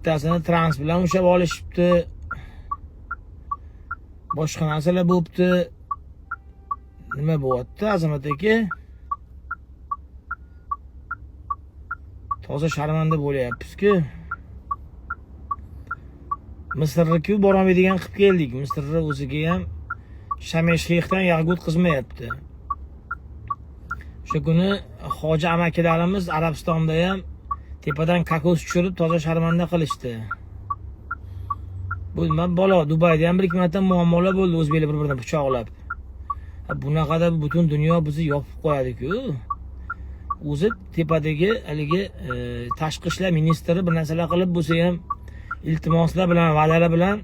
bittasini trans bilan ushlab olishibdi. Boshqa narsalar bo'libdi. Nima bo'lyapti Azamat aka? Toza sharmanda bo'lyapmiz-ku. Misrga borolmaydigan qilib keldik. Misrga o'ziga ham Shameshxdan yag'gut qizmayapti. O'sha kuni hoji amakilarimiz Arabistonda ham tepadan kokos tushirib toza sharmanda qilishdi. Bu nima bola? Dubayda ham bir-ikki marta muammolar bo'ldi, o'zbeklar bir-biridan pichoqlab. Bunaqada butun dunyo bizni yopib qo'yadi-ku. O'zi tepadagi haligi tashqi ishlar ministri bir narsalar qilib bo'lsa ham iltimoslar bilan, va'dalar bilan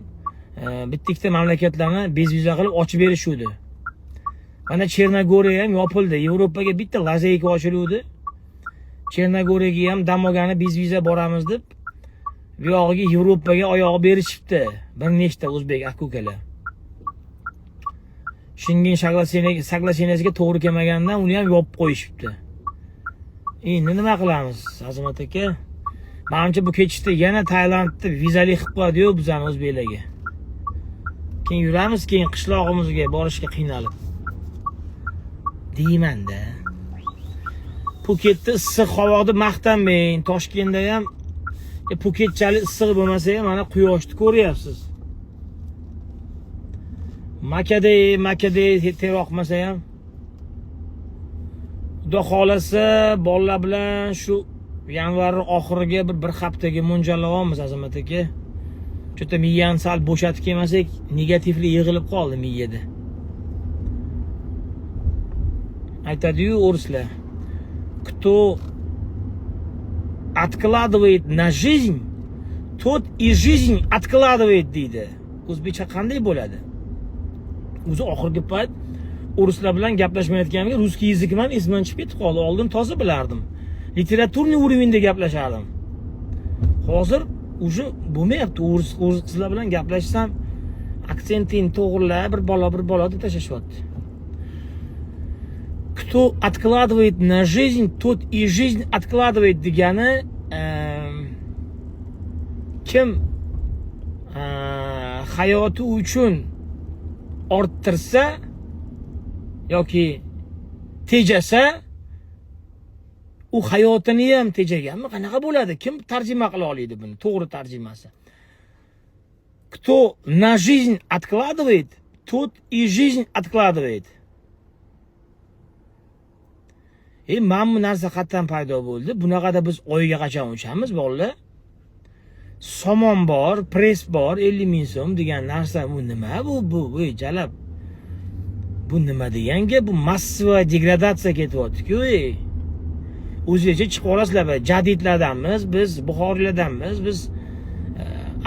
bitta-ikkita mamlakatlarni bezviza qilib ochib berishuvdi. Mana Chernogoriya ham yopildi. Yevropaga bitta lazeyka ochiluvdi. Chernogoriyaga ham dam olgani bezviza boramiz deb bu yog'iga Yevropaga oyog'i berishibdi. Bir nechta o'zbek aka-ukalar. Shingen saglasheniyasiga to'g'ri kelmagandan uni ham yopib qo'yishibdi. Endi nima qilamiz, Azamat aka? Menimcha bu ketishda yana Tailandda vizali qilib qo'yadi-yu bizani o'zbeklarga. Keyin yuramiz, keyin qishlog'imizga borishga qiynalib. Deyman-da. Phuketda issiq havoda maqtanmang. Toshkentda ham Phuketchalik issiq bo'lmasa ham mana quyoshni ko'ryapsiz. Makada teroqmasa ham Xudo xolasa bolalar bilan shu yanvar oxiriga bir haftaga mo'ljallayapmiz Azamat aka. Chota miyani sal bo'shatib kelmasak, negativli yig'ilib qoldi miyada. Aytadi-yu o'rislar. Кто откладывает на жизнь, тот и жизнь откладывает deydi. O'zbekcha qanday bo'ladi? O'zi oxirgi payt o'rislar bilan gaplashmayotganimga russkiy yezigim ham esimdan chiqib ketib qoldi. Oldin toza bilardim. Literaturniy уровеньda gaplashardim. Hozir уже bo'lmayapti. O'ris qizlar bilan gaplashsam aksentin to'g'rilab bir bola deb tashlashyapti. Кто откладывает на жизнь, тот и жизнь откладывает degani kim hayoti uchun orttirsa yoki tejasa u hayotini ham tejaganmi? Qanaqa bo'ladi? Kim tarjima qila oladi buni? To'g'ri tarjimasi. Кто на жизнь откладывает, тот и жизнь откладывает. Mana bu narsa qattan paydo bo'ldi. Bunaqada biz oyga qachon uchamiz bolalar? Somon bor, press bor, 50 ming so'm degan narsa bu nima bu jalab. Bu nima deganga? Bu massiva degradatsiya ketyapti-ku. O'zingizcha chiqib olasizlar, jadidlardanmiz, biz Buxoriylardanmiz, biz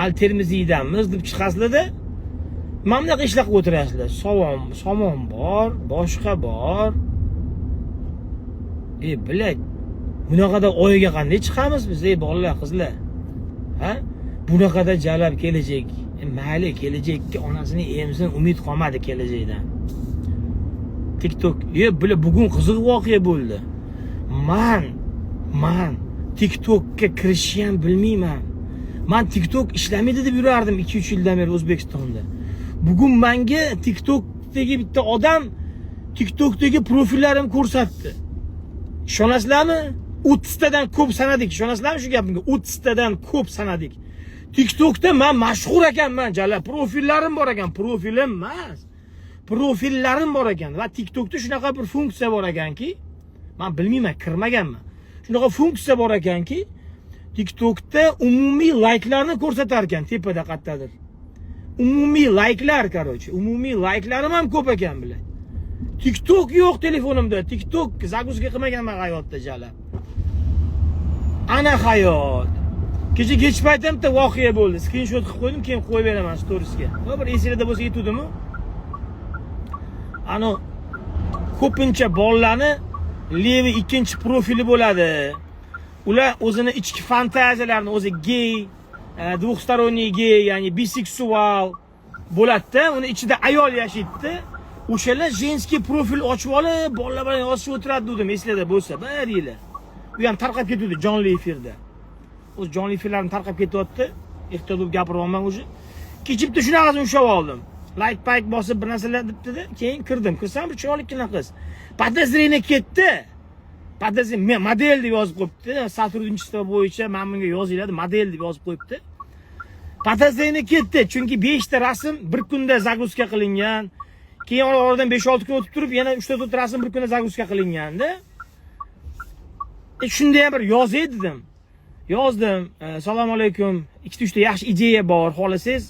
Al-Termiziydanmiz deb chiqasizlar-da. Mana bunaqa ishlar qilib o'tirasizlar. Somon bor, boshqa bor. Bilad, bunaqada oyga qanday chiqamiz biz, bolalar, qizlar? Ha? Bunaqada jalab kelajak. Mayli, kelajakka onasini emsin, umid qolmadi kelajakdan. TikTok, bugun qiziq voqea bo'ldi. Man TikTokka kirishni ham bilmayman. Men TikTok ishlamaydi deb yurardim 2-3 yildan beri O'zbekistonda. Bugun menga TikTokdagi bitta odam TikTokdagi profillarimni ko'rsatdi. Ishonasizlarmi? 30 tadan ko'p sanadik. Ishonasizlarmi shu gapimga? 30 tadan ko'p sanadik. TikTokda men mashhur ekanman, jala profillarim bor ekan, profilim emas. Profillarim bor ekan va TikTokda shunaqa bir funksiya bor ekanki, men bilmayman, kirmaganman. Shunaqa funksiya bor ekanki, TikTokda umumiy layklarni ko'rsatar ekan tepada qayerdadir. Umumiy layklar, umumiy layklarim ham ko'p ekan bilay. TikTok yo'q telefonimda. TikTok zaguzga qilmaganman hayotda jala. Ana hayot. Kecha kech paytimda voqea bo'ldi. Screenshot qilib qo'ydim, keyin qo'yib beraman storiesga. Bir esingizda bo'lsa yetuvdimi? Ano ko'pincha bolalarni levi ikkinchi profili bo'ladi. Ular o'zini ichki fantaziyalarini o'zi gay, двухсторонний gay, ya'ni biseksual bo'ladi-da, uni ichida ayol yashaydi. O'shalar jenskiy profil ochib olib, bolalar bilan yozishib o'tiradi dedim, esingizda bo'lsa, bir yil. U ham tarqab ketdi jonli efirda. o'z jonli efirlarim tarqab ketyapti. Ehtiyot bo'lib gapiryapman уже. Kechibdi shunaqasini ushlab oldim. Like payk bosib bir narsalar debdi-da, keyin kirdim. Kirsam bir chiroylikkina qiz. Podozrение ketdi. Podozrение model deb yozib qo'yibdi. Сотрудничество bo'yicha men bunga yoziladi, model deb yozib qo'yibdi. Podozrение ketdi, chunki 5 ta rasm bir kunda загрузка qilingan. Keyin oradan 5-6 kun o'tib turib, yana 3-4 rasm bir kunda загрузка qilinganda. Shunday bir yozay dedim. Yozdim. Assalomu alaykum. 2-3 ta yaxshi ideya bor. Xohlasangiz,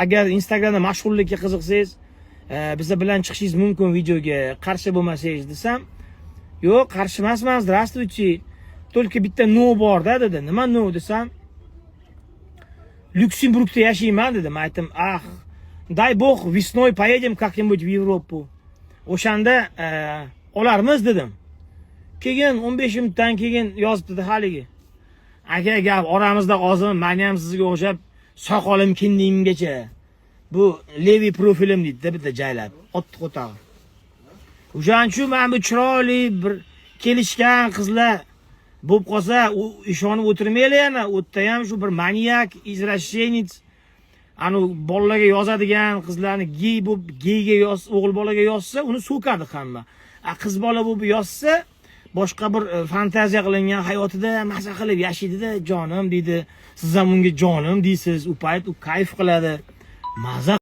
agar Instagramda mashhurlikka qiziqsangiz, bizlar bilan chiqishingiz mumkin videoga. Qarshi bo'lmasangiz desam, yo'q, qarshi emasman. Здравствуйте. Только bitta no bor-da dedi. Nima no desam, Lyuksemburgda yashayman dedim. Aytdim, дай bog весной поедем как-нибудь в Европу. O'shanda olarmiz dedim. Keyin 15 minutdan keyin yozibdi haligi. Aka gap oramizda hozir men ham sizga o'xshab soqolim kindiyimgacha. Bu levi profilim deydi bitta jaylab. Otdi qo'tag'i. O'shancha men bu chiroyli bir kelishgan qizlar bo'lib qolsa, u ishonib o'tirmaylar yana. O'tda ham shu bir maniyak, izrashenic, anu bolalarga yozadigan qizlarni gey bo'lib, geyga o'g'il bolaga yozsa, uni so'kadi hamma. Qiz bola bo'lib yozsa, boshqa bir fantaziya qilingan hayotida maza qilib yashaydi-da, jonim deydi. Siz ham unga jonim deysiz. U payt u kayf qiladi. Maza